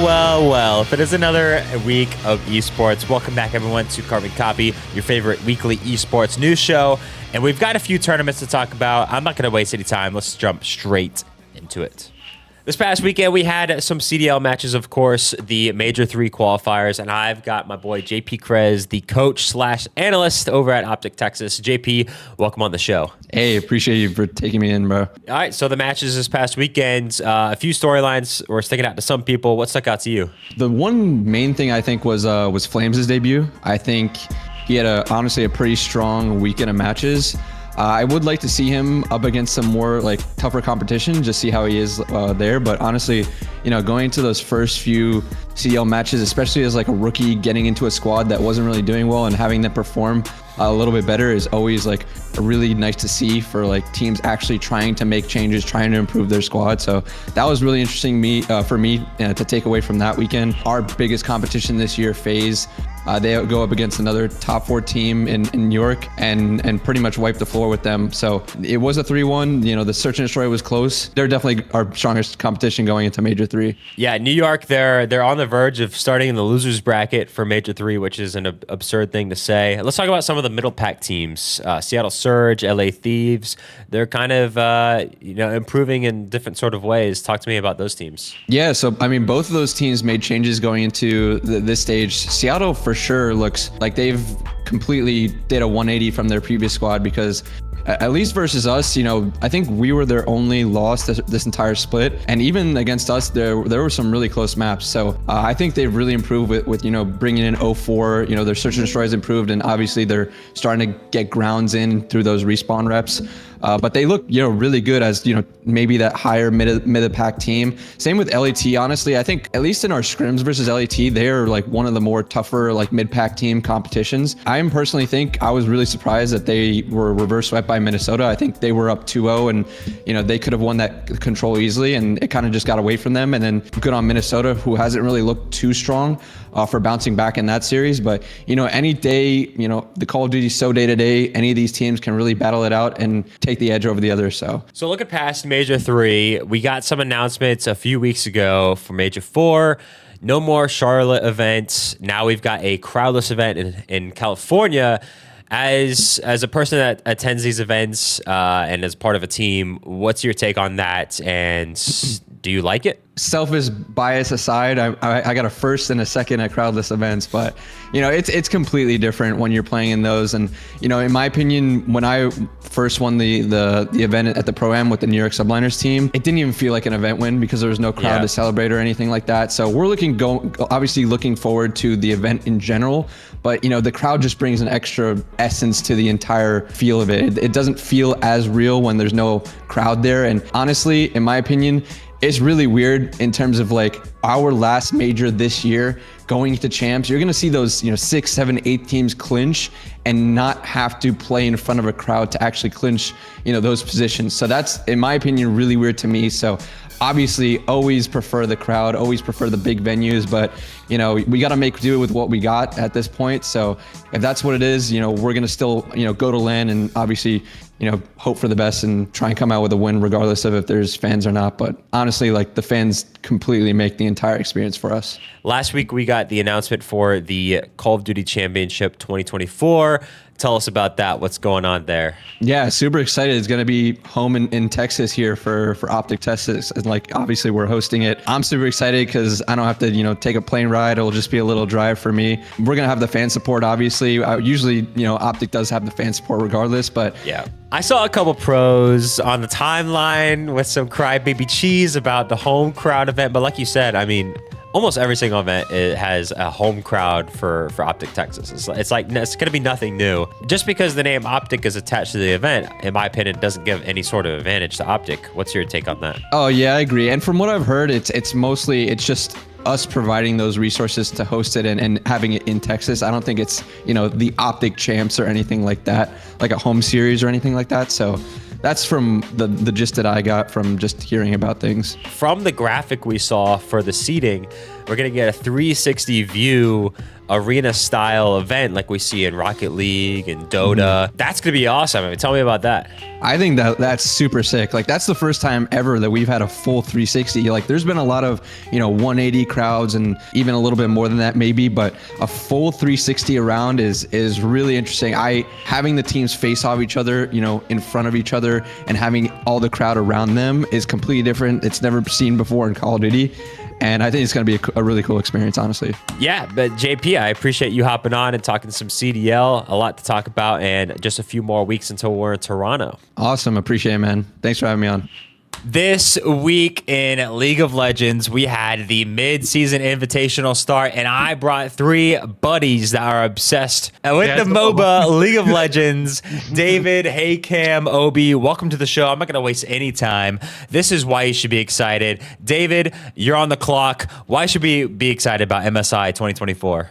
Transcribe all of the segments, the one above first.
Well. If it is another week of esports, welcome back everyone to Carbon Copy, your favorite weekly esports news show. And we've got a few tournaments to talk about. I'm not going to waste any time. Let's jump straight into it. This past weekend, we had some CDL matches, of course, the Major 3 qualifiers, and I've got my boy JP Krez, the coach/analyst over at Optic Texas. JP, welcome on the show. Hey, appreciate you for taking me in, bro. All right, so the matches this past weekend, a few storylines were sticking out to some people. What stuck out to you? The one main thing I think was Flames' debut. I think he had honestly a pretty strong weekend of matches. I would like to see him up against some more tougher competition, just see how he is there. But honestly, going into those first few CDL matches, especially as a rookie getting into a squad that wasn't really doing well and having them perform a little bit better is always really nice to see for teams actually trying to make changes, trying to improve their squad. So that was really interesting for me to take away from that weekend. Our biggest competition this year, FaZe, they go up against another top 4 team in New York and pretty much wipe the floor with them. So it was a 3-1. The search and destroy was close. They're definitely our strongest competition going into Major 3. Yeah, New York, they're on the verge of starting in the losers bracket for Major 3, which is an absurd thing to say. Let's talk about some of the middle pack teams. Seattle Surge, LA Thieves. They're kind of improving in different sort of ways. Talk to me about those teams. Yeah, so both of those teams made changes going into this stage. Seattle for sure looks like they've completely did a 180 from their previous squad, because at least versus us, I think we were their only loss this entire split. And even against us, there were some really close maps. So I think they've really improved with bringing in 0-4. Their search and destroy has improved, and obviously they're starting to get grounds in through those respawn reps. But they look, really good as, maybe that higher mid pack team. Same with LAT. Honestly, I think at least in our scrims versus LAT, they're one of the more tougher mid pack team competitions. I personally think I was really surprised that they were reverse swept by Minnesota. I think they were up 2-0 and, they could have won that control easily, and it kind of just got away from them. And then good on Minnesota, who hasn't really looked too strong for bouncing back in that series. But, any day, the Call of Duty so day to day, any of these teams can really battle it out and take the edge over the other. So looking past Major 3, we got some announcements a few weeks ago for Major 4. No more Charlotte events. Now we've got a crowdless event in California. As a person that attends these events and as part of a team, what's your take on that? And do you like it? Selfish bias aside, I got a first and a second at crowdless events, but it's completely different when you're playing in those. And in my opinion, when I first won the event at the Pro-Am with the New York Subliners team, it didn't even feel like an event win because there was no crowd to celebrate or anything like that. So we're obviously looking forward to the event in general, but the crowd just brings an extra essence to the entire feel of it. It doesn't feel as real when there's no crowd there. And honestly, in my opinion, it's really weird in terms of our last major this year going to champs. You're going to see those 6, 7, 8 teams clinch and not have to play in front of a crowd to actually clinch those positions. So that's, in my opinion, really weird to me. So obviously always prefer the crowd, always prefer the big venues, but we got to make do with what we got at this point. So if that's what it is, we're going to still go to LAN and obviously hope for the best and try and come out with a win regardless of if there's fans or not. But honestly, the fans completely make the entire experience for us. Last week, we got the announcement for the Call of Duty Championship 2024. Tell us about that. What's going on there? Yeah, super excited. It's going to be home in Texas here for Optic Texas. And obviously we're hosting it. I'm super excited because I don't have to, take a plane ride. It'll just be a little drive for me. We're going to have the fan support, obviously. Usually, Optic does have the fan support regardless, but yeah. I saw a couple pros on the timeline with some crybaby cheese about the home crowd event. But like you said, almost every single event has a home crowd for Optic Texas. It's going to be nothing new. Just because the name Optic is attached to the event, in my opinion, doesn't give any sort of advantage to Optic. What's your take on that? Oh yeah, I agree. And from what I've heard, it's just us providing those resources to host it and having it in Texas. I don't think it's, the Optic champs or anything like that, like a home series or anything like that. So that's from the gist that I got from just hearing about things. From the graphic we saw for the seating, we're going to get a 360 view arena style event like we see in Rocket League and Dota. That's going to be awesome. I mean, tell me about that. I think that's super sick. Like, that's the first time ever that we've had a full 360. Like, there's been a lot of, 180 crowds and even a little bit more than that maybe, but a full 360 around is really interesting. Having the teams face off each other, in front of each other, and having all the crowd around them is completely different. It's never seen before in Call of Duty. And I think it's going to be a really cool experience, honestly. Yeah, but JP, I appreciate you hopping on and talking some CDL. A lot to talk about, and just a few more weeks until we're in Toronto. Awesome. Appreciate it, man. Thanks for having me on. This week in League of Legends, we had the mid-season invitational start, and I brought 3 buddies that are obsessed with the MOBA League of Legends. David, Hey Cam, Obi, welcome to the show. I'm not going to waste any time. This is why you should be excited. David, you're on the clock. Why should we be excited about MSI 2024?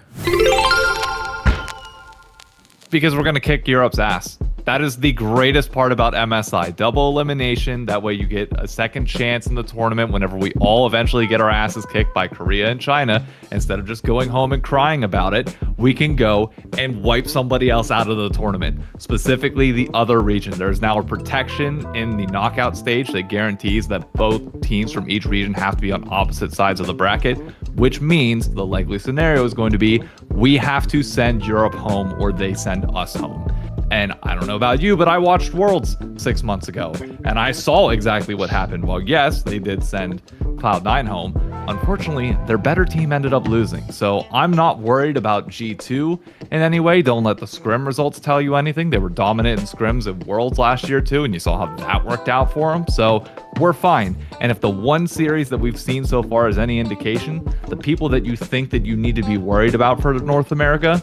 Because we're going to kick Europe's ass. That is the greatest part about MSI. Double elimination. That way you get a second chance in the tournament whenever we all eventually get our asses kicked by Korea and China. Instead of just going home and crying about it, we can go and wipe somebody else out of the tournament, specifically the other region. There's now a protection in the knockout stage that guarantees that both teams from each region have to be on opposite sides of the bracket, which means the likely scenario is going to be we have to send Europe home or they send us home. And I don't know about you, but I watched Worlds 6 months ago, and I saw exactly what happened. Well, yes, they did send Cloud9 home. Unfortunately, their better team ended up losing. So I'm not worried about G2 in any way. Don't let the scrim results tell you anything. They were dominant in scrims at Worlds last year too, and you saw how that worked out for them. So we're fine. And if the one series that we've seen so far is any indication, the people that you think that you need to be worried about for North America,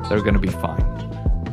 they're going to be fine.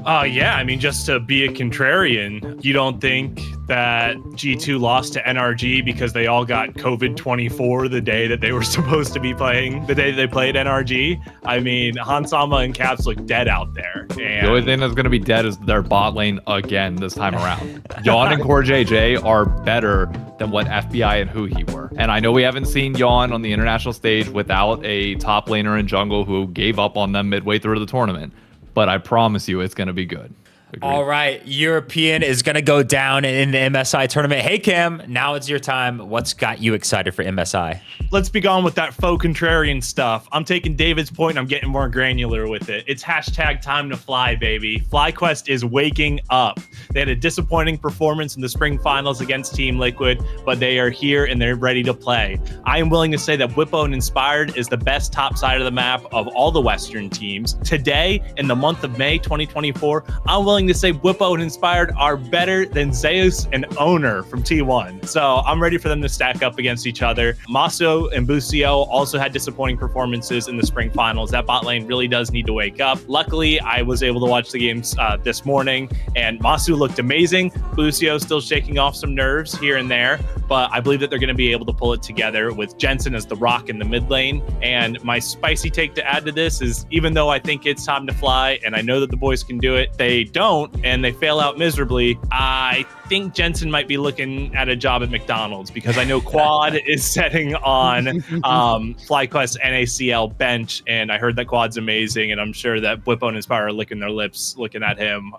Yeah, I mean, just to be a contrarian, you don't think that G2 lost to NRG because they all got COVID-24 the day that they were supposed to be playing, the day that they played NRG? I mean, Hansama and Caps look dead out there. And the only thing that's going to be dead is their bot lane again this time around. Yawn and Core JJ are better than what FBI and Huhi were. And I know we haven't seen Yawn on the international stage without a top laner in jungle who gave up on them midway through the tournament. But I promise you it's going to be good. Agreed. All right, European is going to go down in the MSI tournament. Hey, Cam, now it's your time. What's got you excited for MSI? Let's be gone with that faux contrarian stuff. I'm taking David's point and I'm getting more granular with it. It's hashtag time to fly, baby. FlyQuest is waking up. They had a disappointing performance in the spring finals against Team Liquid, but they are here and they're ready to play. I am willing to say that Whippo and Inspired is the best top side of the map of all the Western teams. Today, in the month of May 2024, I'm willing to say Whippo and Inspired are better than Zeus and Owner from T1. So I'm ready for them to stack up against each other. Maso and Busio also had disappointing performances in the spring finals. That bot lane really does need to wake up. Luckily, I was able to watch the games this morning, and Masu looked amazing. Busio still shaking off some nerves here and there, but I believe that they're going to be able to pull it together with Jensen as the rock in the mid lane. And my spicy take to add to this is, even though I think it's time to fly, and I know that the boys can do it, they don't, and they fail out miserably. I think Jensen might be looking at a job at McDonald's, because I know Quad is setting on FlyQuest NACL bench, and I heard that Quad's amazing, and I'm sure that Whippo and Inspire are licking their lips looking at him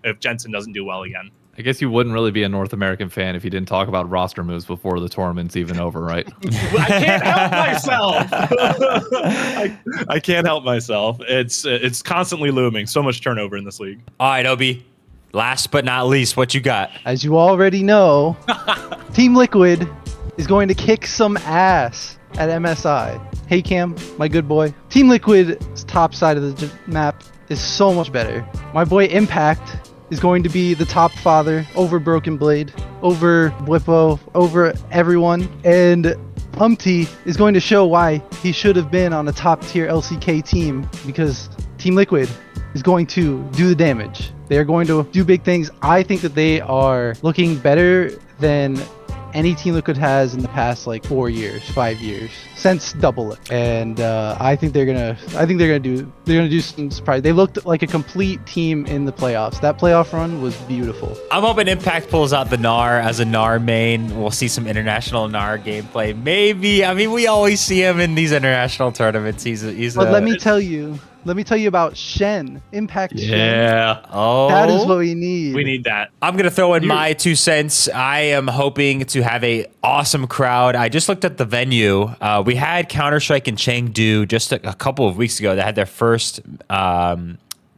if Jensen doesn't do well again. I guess you wouldn't really be a North American fan if you didn't talk about roster moves before the tournament's even over, right? I can't help myself. I can't help myself. It's constantly looming. So much turnover in this league. All right, Obi, last but not least, what you got? As you already know, Team Liquid is going to kick some ass at MSI. Hey Cam, my good boy. Team Liquid's top side of the map is so much better. My boy Impact is going to be the top father over Broken Blade, over Whippo, over everyone. And Humpty is going to show why he should have been on a top tier LCK team, because Team Liquid is going to do the damage. They are going to do big things. I think that they are looking better than any Team Liquid has in the past like 4 years, 5 years since Double Liquid. And I think they're gonna do some surprise. They looked like a complete team in the playoffs. That playoff run was beautiful. I'm hoping Impact pulls out the Gnar as a Gnar main. We'll see some international Gnar gameplay. Maybe. I mean, we always see him in these international tournaments. But let me tell you about Shen. Impact Shen. Yeah. Oh. That is what we need. We need that. I'm going to throw in my 2 cents. I am hoping to have a awesome crowd. I just looked at the venue. We had Counter-Strike in Chengdu just a couple of weeks ago. They had their first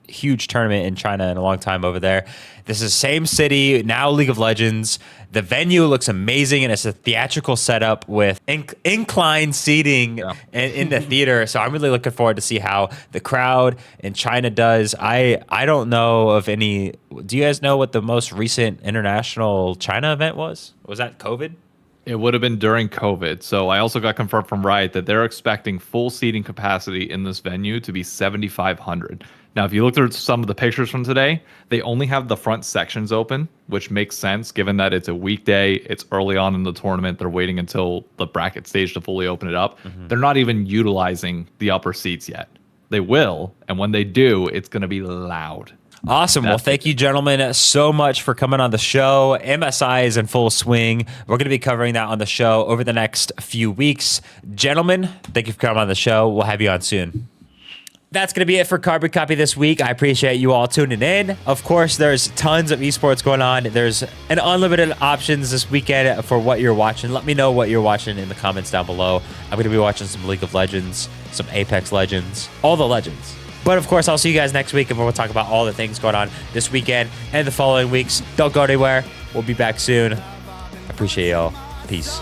huge tournament in China in a long time over there. This is same city, now League of Legends. The venue looks amazing, and it's a theatrical setup with incline seating in the theater. So I'm really looking forward to see how the crowd in China does. I don't know of any. Do you guys know what the most recent international China event was? Was that COVID? It would have been during COVID. So I also got confirmed from Riot that they're expecting full seating capacity in this venue to be 7,500. Now, if you look at some of the pictures from today, they only have the front sections open, which makes sense given that it's a weekday, it's early on in the tournament, they're waiting until the bracket stage to fully open it up. They're not even utilizing the upper seats yet. They will, and when they do, it's going to be loud. Awesome. Well, thank you, gentlemen, so much for coming on the show. MSI is in full swing. We're going to be covering that on the show over the next few weeks. Gentlemen, thank you for coming on the show. We'll have you on soon. That's going to be it for Carbon Copy this week. I appreciate you all tuning in. Of course, there's tons of esports going on. There's an unlimited options this weekend for what you're watching. Let me know what you're watching in the comments down below. I'm going to be watching some League of Legends, some Apex Legends, all the Legends. But of course, I'll see you guys next week, and we'll talk about all the things going on this weekend and the following weeks. Don't go anywhere. We'll be back soon. I appreciate y'all. Peace.